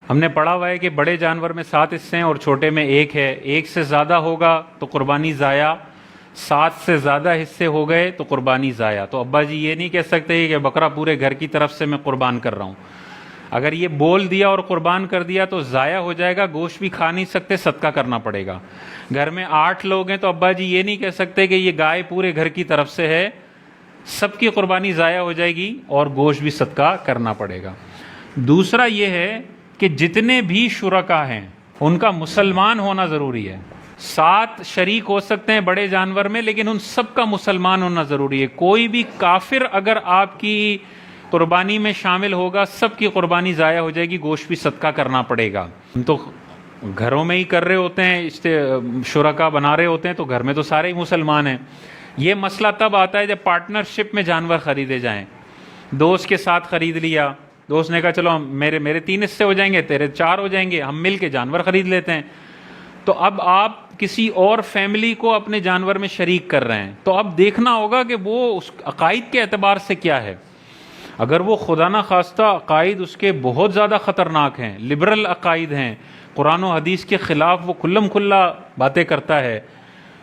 ہم نے پڑھا ہوا ہے کہ بڑے جانور میں 7 حصے ہیں اور چھوٹے میں 1 ہے. 1 سے زیادہ ہوگا تو قربانی ضائع، 7 سے زیادہ حصے ہو گئے تو قربانی ضائع. تو ابا جی یہ نہیں کہہ سکتے کہ بکرا پورے گھر کی طرف سے میں قربان کر رہا ہوں. اگر یہ بول دیا اور قربان کر دیا تو ضائع ہو جائے گا، گوشت بھی کھا نہیں سکتے، صدقہ کرنا پڑے گا. گھر میں 8 لوگ ہیں تو ابا جی یہ نہیں کہہ سکتے کہ یہ گائے پورے گھر کی طرف سے ہے، سب کی قربانی ضائع ہو جائے گی اور گوشت بھی صدقہ کرنا پڑے گا. دوسرا یہ ہے کہ جتنے بھی شرکا ہیں ان کا مسلمان ہونا ضروری ہے. 7 شریک ہو سکتے ہیں بڑے جانور میں، لیکن ان سب کا مسلمان ہونا ضروری ہے. کوئی بھی کافر اگر آپ کی قربانی میں شامل ہوگا، سب کی قربانی ضائع ہو جائے گی، گوشت بھی صدقہ کرنا پڑے گا. ہم تو گھروں میں ہی کر رہے ہوتے ہیں، شرکا بنا رہے ہوتے ہیں، تو گھر میں تو سارے ہی مسلمان ہیں. یہ مسئلہ تب آتا ہے جب پارٹنرشپ میں جانور خریدے جائیں. دوست کے ساتھ خرید لیا، دوست نے کہا چلو میرے 3 حصے ہو جائیں گے، تیرے 4 ہو جائیں گے، ہم مل کے جانور خرید لیتے ہیں. تو اب آپ کسی اور فیملی کو اپنے جانور میں شریک کر رہے ہیں، تو اب دیکھنا ہوگا کہ وہ اس عقائد کے اعتبار سے کیا ہے. اگر وہ خدا نہ خواستہ عقائد اس کے بہت زیادہ خطرناک ہیں، لبرل عقائد ہیں، قرآن و حدیث کے خلاف وہ کھلم کھلا باتیں کرتا ہے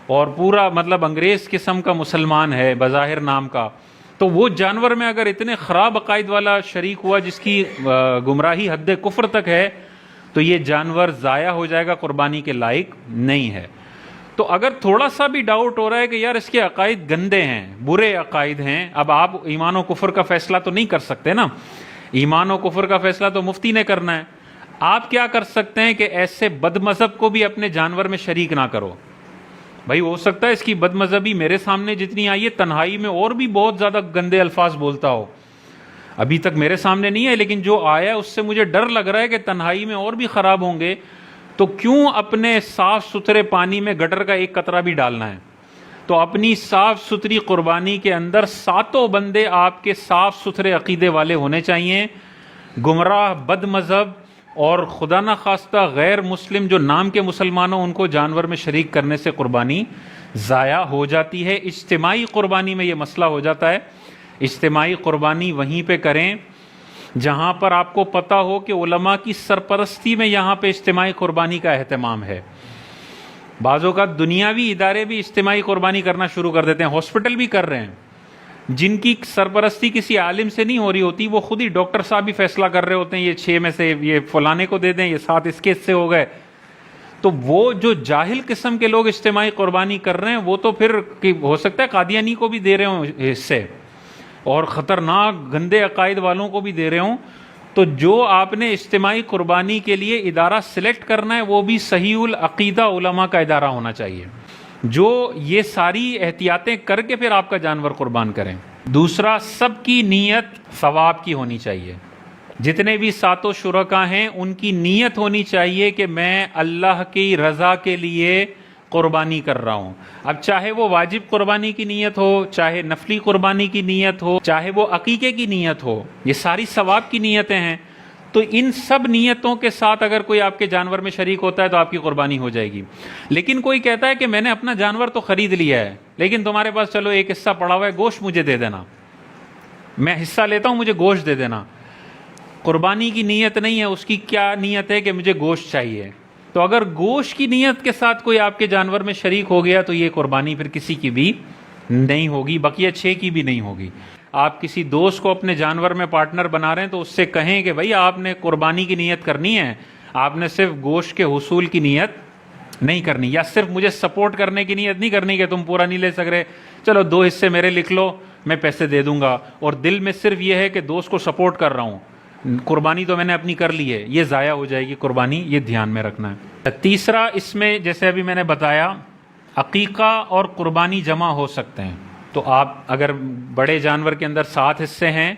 اور پورا مطلب انگریز قسم کا مسلمان ہے بظاہر نام کا، تو وہ جانور میں اگر اتنے خراب عقائد والا شریک ہوا جس کی گمراہی حد کفر تک ہے، تو یہ جانور ضائع ہو جائے گا، قربانی کے لائق نہیں ہے. تو اگر تھوڑا سا بھی ڈاؤٹ ہو رہا ہے کہ یار اس کے عقائد گندے ہیں، برے عقائد ہیں، اب آپ ایمان و کفر کا فیصلہ تو نہیں کر سکتے نا، ایمان و کفر کا فیصلہ تو مفتی نے کرنا ہے. آپ کیا کر سکتے ہیں کہ ایسے بد مذہب کو بھی اپنے جانور میں شریک نہ کرو. بھائی ہو سکتا ہے اس کی بد مذہبی میرے سامنے جتنی آئی ہے، تنہائی میں اور بھی بہت زیادہ گندے الفاظ بولتا ہو، ابھی تک میرے سامنے نہیں ہے، لیکن جو آیا ہے اس سے مجھے ڈر لگ رہا ہے کہ تنہائی میں اور بھی خراب ہوں گے. تو کیوں اپنے صاف ستھرے پانی میں گٹر کا 1 قطرہ بھی ڈالنا ہے؟ تو اپنی صاف ستھری قربانی کے اندر 7 بندے آپ کے صاف ستھرے عقیدے والے ہونے چاہیے. گمراہ، بد مذہب اور خدا نہ خواستہ غیر مسلم جو نام کے مسلمان ہوں، ان کو جانور میں شریک کرنے سے قربانی ضائع ہو جاتی ہے. اجتماعی قربانی میں یہ مسئلہ ہو جاتا ہے. اجتماعی قربانی وہیں پہ کریں جہاں پر آپ کو پتہ ہو کہ علماء کی سرپرستی میں یہاں پہ اجتماعی قربانی کا اہتمام ہے. بعض اوقات دنیاوی ادارے بھی اجتماعی قربانی کرنا شروع کر دیتے ہیں، ہاسپٹل بھی کر رہے ہیں، جن کی سرپرستی کسی عالم سے نہیں ہو رہی ہوتی، وہ خود ہی ڈاکٹر صاحب بھی فیصلہ کر رہے ہوتے ہیں یہ 6 میں سے یہ فلانے کو دے دیں، یہ 7 اس کے حصے ہو گئے. تو وہ جو جاہل قسم کے لوگ اجتماعی قربانی کر رہے ہیں، وہ تو پھر ہو سکتا ہے قادیانی کو بھی دے رہے ہوں حصے اور خطرناک گندے عقائد والوں کو بھی دے رہے ہوں. تو جو آپ نے اجتماعی قربانی کے لیے ادارہ سلیکٹ کرنا ہے وہ بھی صحیح العقیدہ علماء کا ادارہ ہونا چاہیے، جو یہ ساری احتیاطیں کر کے پھر آپ کا جانور قربان کریں. دوسرا، سب کی نیت ثواب کی ہونی چاہیے. جتنے بھی 7 شرکا ہیں ان کی نیت ہونی چاہیے کہ میں اللہ کی رضا کے لیے قربانی کر رہا ہوں. اب چاہے وہ واجب قربانی کی نیت ہو، چاہے نفلی قربانی کی نیت ہو، چاہے وہ عقیقے کی نیت ہو، یہ ساری ثواب کی نیتیں ہیں. تو ان سب نیتوں کے ساتھ اگر کوئی آپ کے جانور میں شریک ہوتا ہے تو آپ کی قربانی ہو جائے گی. لیکن کوئی کہتا ہے کہ میں نے اپنا جانور تو خرید لیا ہے، لیکن تمہارے پاس چلو ایک حصہ پڑا ہوا ہے، گوشت مجھے دے دینا، میں حصہ لیتا ہوں، مجھے گوشت دے دینا. قربانی کی نیت نہیں ہے، اس کی کیا نیت ہے کہ مجھے گوشت چاہیے. تو اگر گوشت کی نیت کے ساتھ کوئی آپ کے جانور میں شریک ہو گیا تو یہ قربانی پھر کسی کی بھی نہیں ہوگی، بقیہ 6 کی بھی نہیں ہوگی. آپ کسی دوست کو اپنے جانور میں پارٹنر بنا رہے ہیں تو اس سے کہیں کہ بھائی آپ نے قربانی کی نیت کرنی ہے، آپ نے صرف گوشت کے حصول کی نیت نہیں کرنی، یا صرف مجھے سپورٹ کرنے کی نیت نہیں کرنی کہ تم پورا نہیں لے سک رہے، چلو 2 حصے میرے لکھ لو، میں پیسے دے دوں گا، اور دل میں صرف یہ ہے کہ دوست کو سپورٹ کر رہا ہوں، قربانی تو میں نے اپنی کر لی ہے، یہ ضائع ہو جائے گی قربانی، یہ دھیان میں رکھنا ہے. تیسرا، اس میں جیسے ابھی میں نے بتایا عقیقہ اور قربانی جمع ہو سکتے ہیں. تو آپ اگر بڑے جانور کے اندر 7 حصے ہیں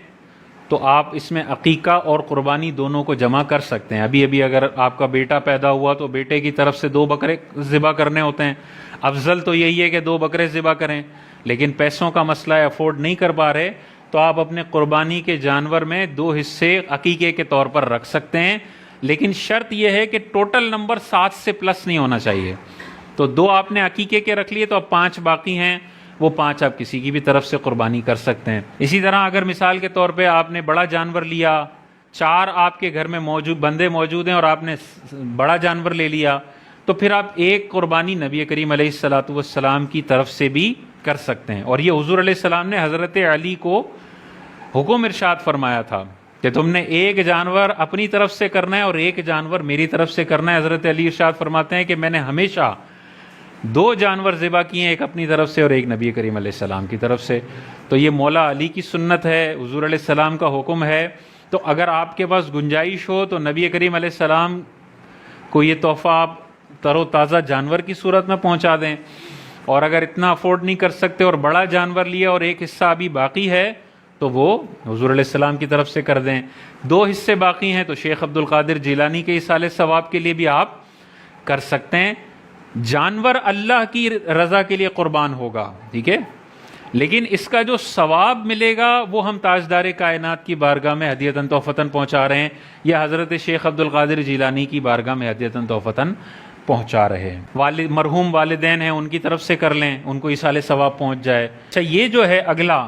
تو آپ اس میں عقیقہ اور قربانی دونوں کو جمع کر سکتے ہیں. ابھی اگر آپ کا بیٹا پیدا ہوا تو بیٹے کی طرف سے 2 بکرے ذبح کرنے ہوتے ہیں. افضل تو یہی ہے کہ 2 بکرے ذبح کریں، لیکن پیسوں کا مسئلہ ہے، افورڈ نہیں کر پا رہے، تو آپ اپنے قربانی کے جانور میں 2 حصے عقیقے کے طور پر رکھ سکتے ہیں. لیکن شرط یہ ہے کہ ٹوٹل نمبر 7 سے پلس نہیں ہونا چاہیے. تو 2 آپ نے عقیقے کے رکھ لیے تو اب 5 باقی ہیں، وہ 5 آپ کسی کی بھی طرف سے قربانی کر سکتے ہیں. اسی طرح اگر مثال کے طور پہ آپ نے بڑا جانور لیا 4 آپ کے گھر میں بندے موجود ہیں اور آپ نے بڑا جانور لے لیا، تو پھر آپ ایک قربانی نبی کریم علیہ الصلوۃ والسلام کی طرف سے بھی کر سکتے ہیں۔ اور یہ حضور علیہ السلام نے حضرت علی کو حکم ارشاد فرمایا تھا کہ تم نے ایک جانور اپنی طرف سے کرنا ہے اور ایک جانور میری طرف سے کرنا ہے۔ حضرت علی ارشاد فرماتے ہیں کہ میں نے ہمیشہ 2 جانور ذبح کیے ہیں، ایک اپنی طرف سے اور ایک نبی کریم علیہ السلام کی طرف سے۔ تو یہ مولا علی کی سنت ہے، حضور علیہ السلام کا حکم ہے۔ تو اگر آپ کے پاس گنجائش ہو تو نبی کریم علیہ السلام کو یہ تحفہ آپ تر و تازہ جانور کی صورت میں پہنچا دیں، اور اگر اتنا افورڈ نہیں کر سکتے اور بڑا جانور لیا اور ایک حصہ ابھی باقی ہے تو وہ حضور علیہ السلام کی طرف سے کر دیں۔ 2 حصے باقی ہیں تو شیخ عبد القادر جیلانی کے ایصال ثواب کے لیے بھی آپ کر سکتے ہیں۔ جانور اللہ کی رضا کے لیے قربان ہوگا، ٹھیک ہے، لیکن اس کا جو ثواب ملے گا وہ ہم تاجدار کائنات کی بارگاہ میں ہدیتاً تحفتاً پہنچا رہے ہیں، یا حضرت شیخ عبد القادر جیلانی کی بارگاہ میں ہدیتاً تحفتاً پہنچا رہے ہیں۔ مرحوم والدین ہیں ان کی طرف سے کر لیں، ان کو ایصال ثواب پہنچ جائے۔ اچھا، یہ جو ہے اگلا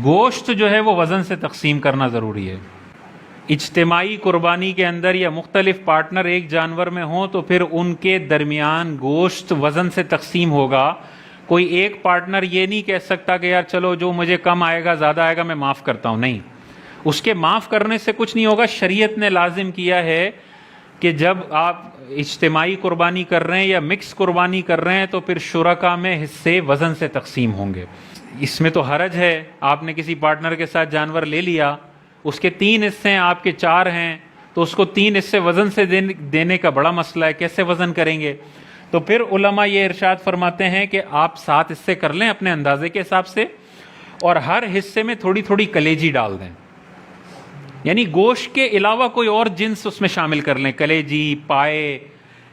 گوشت جو ہے وہ وزن سے تقسیم کرنا ضروری ہے۔ اجتماعی قربانی کے اندر یا مختلف پارٹنر ایک جانور میں ہوں تو پھر ان کے درمیان گوشت وزن سے تقسیم ہوگا۔ کوئی ایک پارٹنر یہ نہیں کہہ سکتا کہ یار چلو جو مجھے کم آئے گا زیادہ آئے گا میں معاف کرتا ہوں، نہیں، اس کے معاف کرنے سے کچھ نہیں ہوگا۔ شریعت نے لازم کیا ہے کہ جب آپ اجتماعی قربانی کر رہے ہیں یا مکس قربانی کر رہے ہیں تو پھر شرکا میں حصے وزن سے تقسیم ہوں گے۔ اس میں تو حرج ہے، آپ نے کسی پارٹنر کے ساتھ جانور لے لیا، اس کے 3 حصے ہیں، آپ کے 4 ہیں، تو اس کو 3 حصے وزن سے دینے کا بڑا مسئلہ ہے، کیسے وزن کریں گے؟ تو پھر علماء یہ ارشاد فرماتے ہیں کہ آپ 7 حصے کر لیں اپنے اندازے کے حساب سے، اور ہر حصے میں تھوڑی تھوڑی کلیجی ڈال دیں، یعنی گوشت کے علاوہ کوئی اور جنس اس میں شامل کر لیں، کلیجی، پائے،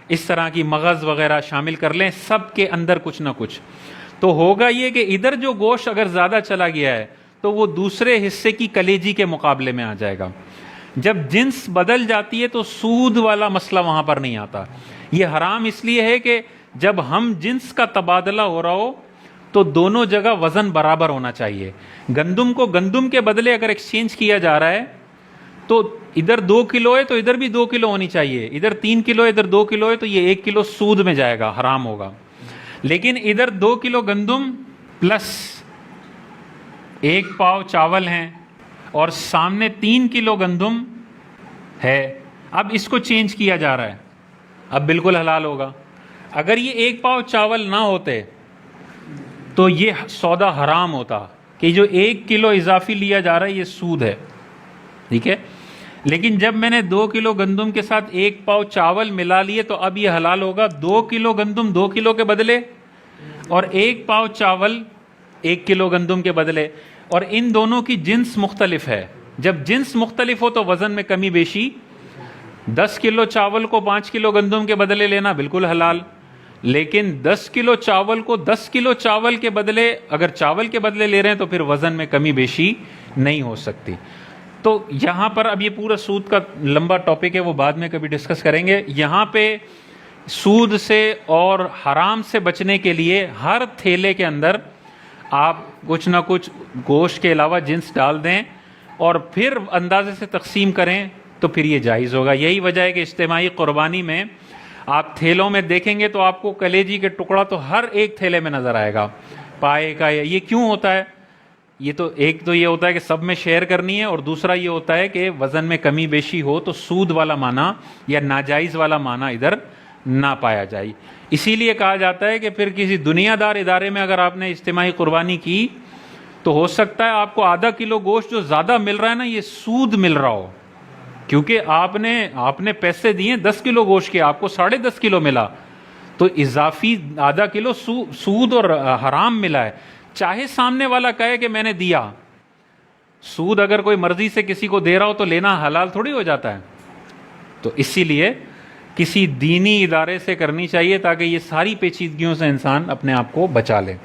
اس طرح کی مغز وغیرہ شامل کر لیں، سب کے اندر کچھ نہ کچھ۔ تو ہوگا یہ کہ ادھر جو گوشت اگر زیادہ چلا گیا ہے تو وہ دوسرے حصے کی کلیجی کے مقابلے میں آ جائے گا۔ جب جنس بدل جاتی ہے تو سود والا مسئلہ وہاں پر نہیں آتا۔ یہ حرام اس لیے ہے کہ جب ہم جنس کا تبادلہ ہو رہا ہو تو دونوں جگہ وزن برابر ہونا چاہیے۔ گندم کو گندم کے بدلے اگر ایکسچینج کیا جا رہا ہے تو ادھر 2 کلو ہے تو ادھر بھی 2 کلو ہونی چاہیے، ادھر 3 کلو ہے ادھر 2 کلو ہے تو یہ 1 کلو سود میں جائے گا، حرام ہوگا۔ لیکن ادھر 2 کلو گندم پلس 1 پاؤ چاول ہیں اور سامنے 3 کلو گندم ہے، اب اس کو چینج کیا جا رہا ہے، اب بالکل حلال ہوگا۔ اگر یہ 1 پاؤ چاول نہ ہوتے تو یہ سودا حرام ہوتا کہ جو 1 کلو اضافی لیا جا رہا ہے یہ سود ہے، ٹھیک ہے۔ لیکن جب میں نے 2 کلو گندم کے ساتھ 1 پاؤ چاول ملا لیے تو اب یہ حلال ہوگا۔ 2 کلو گندم 2 کلو کے بدلے اور 1 پاؤ چاول 1 کلو گندم کے بدلے، اور ان دونوں کی جنس مختلف ہے۔ جب جنس مختلف ہو تو وزن میں کمی بیشی، 10 کلو چاول کو 5 کلو گندم کے بدلے لینا بالکل حلال، لیکن 10 کلو چاول کو 10 کلو چاول کے بدلے اگر چاول کے بدلے لے رہے ہیں تو پھر وزن میں کمی بیشی نہیں ہو سکتی۔ تو یہاں پر اب یہ پورا سود کا لمبا ٹاپک ہے، وہ بعد میں کبھی ڈسکس کریں گے۔ یہاں پہ سود سے اور حرام سے بچنے کے لیے ہر تھیلے کے اندر آپ کچھ نہ کچھ گوشت کے علاوہ جنس ڈال دیں اور پھر اندازے سے تقسیم کریں تو پھر یہ جائز ہوگا۔ یہی وجہ ہے کہ اجتماعی قربانی میں آپ تھیلوں میں دیکھیں گے تو آپ کو کلیجی کے ٹکڑا تو ہر ایک تھیلے میں نظر آئے گا، پائے کا۔ یہ کیوں ہوتا ہے؟ یہ تو ایک تو یہ ہوتا ہے کہ سب میں شیئر کرنی ہے، اور دوسرا یہ ہوتا ہے کہ وزن میں کمی بیشی ہو تو سود والا معنی یا ناجائز والا معنی ادھر نہ پایا جائے۔ اسی لیے کہا جاتا ہے کہ پھر کسی دنیا دار ادارے میں اگر آپ نے اجتماعی قربانی کی تو ہو سکتا ہے آپ کو ½ کلو گوشت جو زیادہ مل رہا ہے نا یہ سود مل رہا ہو، کیونکہ آپ نے پیسے دیے 10 کلو گوشت کے، آپ کو 10.5 کلو ملا، تو اضافی ½ کلو سود اور حرام ملا ہے۔ چاہے سامنے والا کہے کہ میں نے دیا، سود اگر کوئی مرضی سے کسی کو دے رہا ہو تو لینا حلال تھوڑی ہو جاتا ہے۔ تو اسی لیے کسی دینی ادارے سے کرنی چاہیے تاکہ یہ ساری پیچیدگیوں سے انسان اپنے آپ کو بچا لے۔